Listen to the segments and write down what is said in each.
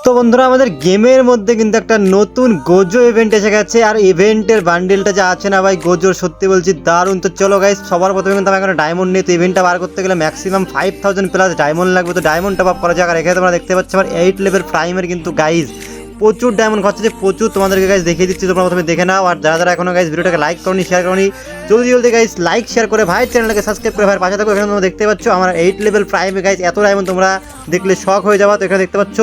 তো বন্ধুরা আমাদের গেমের মধ্যে কিন্তু একটা নতুন গোজো ইভেন্ট এসে গেছে। আর ইভেন্টের বান্ডেলটা যা আছে না ভাই, গোজোর সত্যি বলছি দারুণ। তো চলো গাইস, সবার প্রথমে কিন্তু আমার এখানে ডায়মন্ড নেই। তো ইভেন্টটা বার করতে গেলে ম্যাক্সিমাম 5000 প্লাস ডায়মন্ড লাগবে। তো ডায়মন্ড টপ আপ করা যাক। আর এখানে তোমরা দেখতে পাচ্ছ আমার 8 লেভেল প্রাইমের কিন্তু গাইজ প্রচুর ডায়মন্ড খরচা আছে, প্রচুর। তোমাদেরকে গাইজ দেখিয়ে দিচ্ছি, তোমরা প্রথমে দেখে নাও। আর যারা যারা এখনো গাইজ ভিডিওটাকে লাইক করনি, শেয়ার করনি, জলদি জলদি গাইজ লাইক শেয়ার করে ভাই চ্যানেলটাকে সাবস্ক্রাইব করে ভাই পাশে থাকো। এখানে তোমরা দেখতে পাচ্ছ আমার 8 লেভেল প্রাইমে গাইজ এত ডায়মন্ড, তোমরা দেখলে শক হয়ে যাবা। তো এখানে দেখতে পাচ্ছ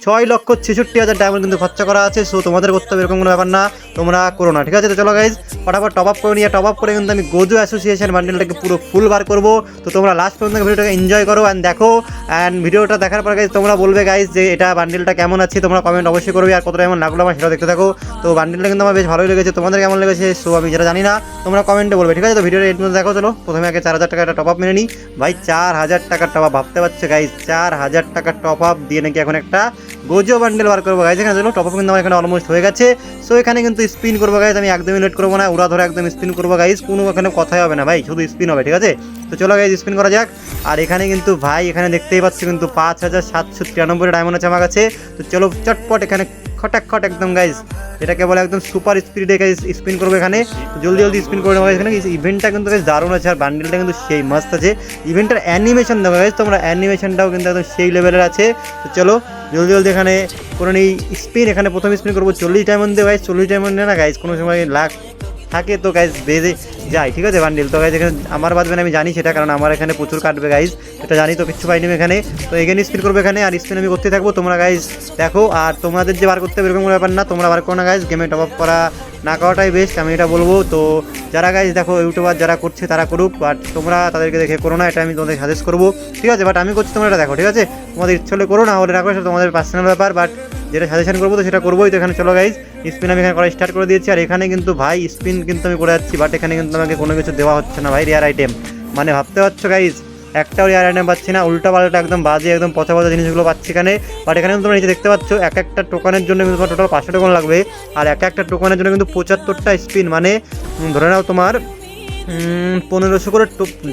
6,66,000 ডায়মন্ড কিন্তু খরচা করা আছে। সো তোমাদের করতে হবে এরকম কোনো ব্যাপার না, তোমরা করো না, ঠিক আছে। তো চলো গাইজ ফটাফট টপ আপ করে নিয়ে টপ আপ করে কিন্তু আমি গোজো অ্যাসোসিয়েশন বান্ডেলটাকে পুরো ফুল বার করবো। তো তোমরা লাস্ট পর্যন্ত ভিডিওটাকে এনজয় করো অ্যান্ড দেখো। অ্যান্ড ভিডিওটা দেখার পর গাইজ তোমরা বলবে গাইজ যে এটা বান্ডেলটা কেমন আছে, তোমরা কমেন্ট অবশ্যই করবে। আর কতটা এমন লাগলো আমার সেটা দেখতে থাকো। তো বান্ডেলটা কিন্তু আমার বেশ ভালোই লেগেছে, তোমাদের কেমন লেগেছে সো আমি যেটা জানি না তোমরা কমেন্টে বলবে, ঠিক আছে। তো ভিডিওটা এর মধ্যে দেখো। চলো প্রথমে আগে 4000 টাকা টপ আপ মেনে নিই ভাই। 4000 টাকার টপ আপ, ভাবতে পারছো গাইজ 4000 টাকার টপ আপ দিয়ে নাকি এখন একটা গোজো বান্ডেল বার করবো গাইজ। এখানে চলো টপ আপ কিন্তু আমার এখানে অলমোস্ট হয়ে গেছে। সো এখানে কিন্তু স্পিন করবো গাইজ, আমি একদমই লেট করবো না, উড়া ধরে একদম স্পিন করবো গাইজ, কোনো এখানে কথাই হবে না ভাই, শুধু স্পিন হবে, ঠিক আছে। তো চলো গাইজ স্পিন করা যাক। আর এখানে কিন্তু ভাই এখানে দেখতেই পাচ্ছি কিন্তু 5793 ডায়মন্ড আছে আমার কাছে। তো চলো চটপট এখানে খটাক একদম গাইজ, এটাকে বলে একদম সুপার স্পিডে গাইজ স্পিন করবো এখানে। জলদি জলদি স্পিন করে নেবো এখানে। ইভেন্টটা কিন্তু গাইজ দারুণ আছে, আর বান্ডেলটা কিন্তু সেই মাস্ত আছে। ইভেন্টের অ্যানিমেশন দেখো গাইজ তোমরা, অ্যানিমেশনটাও কিন্তু একদম সেই লেভেলের আছে। তো চলো জলদি জলদি এখানে করে নিই স্পিন। এখানে প্রথম স্পিন করবো 40 ডায়মন্ড দিয়ে গাইজ। 40 ডায়মন্ড না গাইজ কোনো সময় লাখ থাকে তো গাইজ বেজে যায়, ঠিক আছে বান্ডেল। তো গাইজ এখানে আমার বাঁচবে না আমি জানি সেটা, কারণ আমার এখানে প্রচুর কাটবে গাইজ, এটা জানি। তো কিচ্ছু পাইনি এখানে। তো এখানে স্পিন করবো এখানে, আর স্পিন আমি করতে থাকবো, তোমরা গাইজ দেখো। আর তোমাদের যে বার করতে হবে এরকম কোনো ব্যাপার না, তোমরা বার করো না গাইজ, গেমে টপ আপ করা না করাটাই বেস্ট, আমি এটা বলবো। তো যারা গাইজ দেখো ইউটিউবার যারা করছে তারা করুক, বাট তোমরা তাদেরকে দেখে করো না, এটা আমি তোমাদের সাজেস্ট করবো, ঠিক আছে। বাট আমি করছি, তোমরা এটা দেখো, ঠিক আছে। তোমাদের ইচ্ছে হলে করো, না হলে না করো, সেটা তোমাদের পার্সোনাল ব্যাপার, বাট যেটা সাজেশন করবো তো সেটা করবোই। তো এখানে চলো গাইজ স্পিন আমি এখানে করা স্টার্ট করে দিয়েছি। আর এখানে কিন্তু ভাই স্পিন কিন্তু আমি করে যাচ্ছি, বাট এখানে কিন্তু আমাকে কোনো কিছু দেওয়া হচ্ছে না ভাই, রেয়ার আইটেম। মানে ভাবতে পারছো গাইজ একটাও রেয়ার আইটেম পাচ্ছি না, উল্টা পাল্টা একদম বাজে একদম পচা পচা জিনিসগুলো পাচ্ছি এখানে। বাট এখানে কিন্তু তোমরা নিচে দেখতে পাচ্ছ এক একটা টোকনের জন্য কিন্তু তোমার টোটাল 500 টোকন লাগবে। আর এক একটা টোকনের জন্য কিন্তু 75টা স্পিন, মানে ধরে নাও তোমার 1500 করে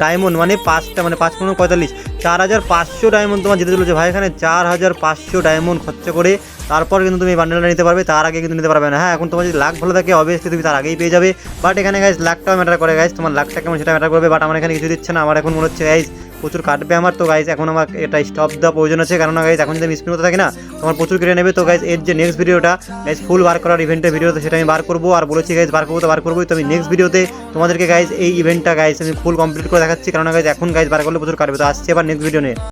ডায়মন্ড, মানে 5টা, মানে 5 15 45, 4500 ডায়মন্ড তোমার যেতে চলেছে ভাই। এখানে 4500 ডায়মন্ড খরচা করে তারপর কিন্তু তুমি বান্ডেলটা নিতে পারবে, তার আগে কিন্তু নিতে পারবে না। হ্যাঁ এখন তোমার যদি লাক ভালো থাকে অবভিয়াসলি তুমি তার আগেই পেয়ে যাবে। বাট এখানে গাইজ লাকটাও ম্যাটার করে গাইজ, তোমার লাকটা কেমন সেটা ম্যাটার করবে। বাট আমার এখানে কিছু দিচ্ছে না, আমার এখন মনে হচ্ছে গাইজ প্রচুর কাটবে আমার। তো গাইজ এখন আমার এটা স্টপ দেওয়া প্রয়োজন আছে, কারণ গাইজ এখন যদি আমি স্পিন হতে থাকি না তোমার প্রচুর কেটে নেবে। তো গাইজ এর যে নেক্সট ভিডিওটা গাইজ ফুল বার করার ইভেন্টের ভিডিওতে সেটা আমি বার করবো, আর বলেছি গাইজ বার করবো তো বার করবোই। তো আমি নেক্সট ভিডিওতে তোমাদেরকে গাইজ এই ইভেন্টটা গাইজ আমি ফুল কমপ্লিট করে দেখাচ্ছি, কারণ গাইজ এখন গাইজ বার করলে প্রচুর কাটবে। তো আসছে এবার নেক্সট ভিডিও নিয়ে।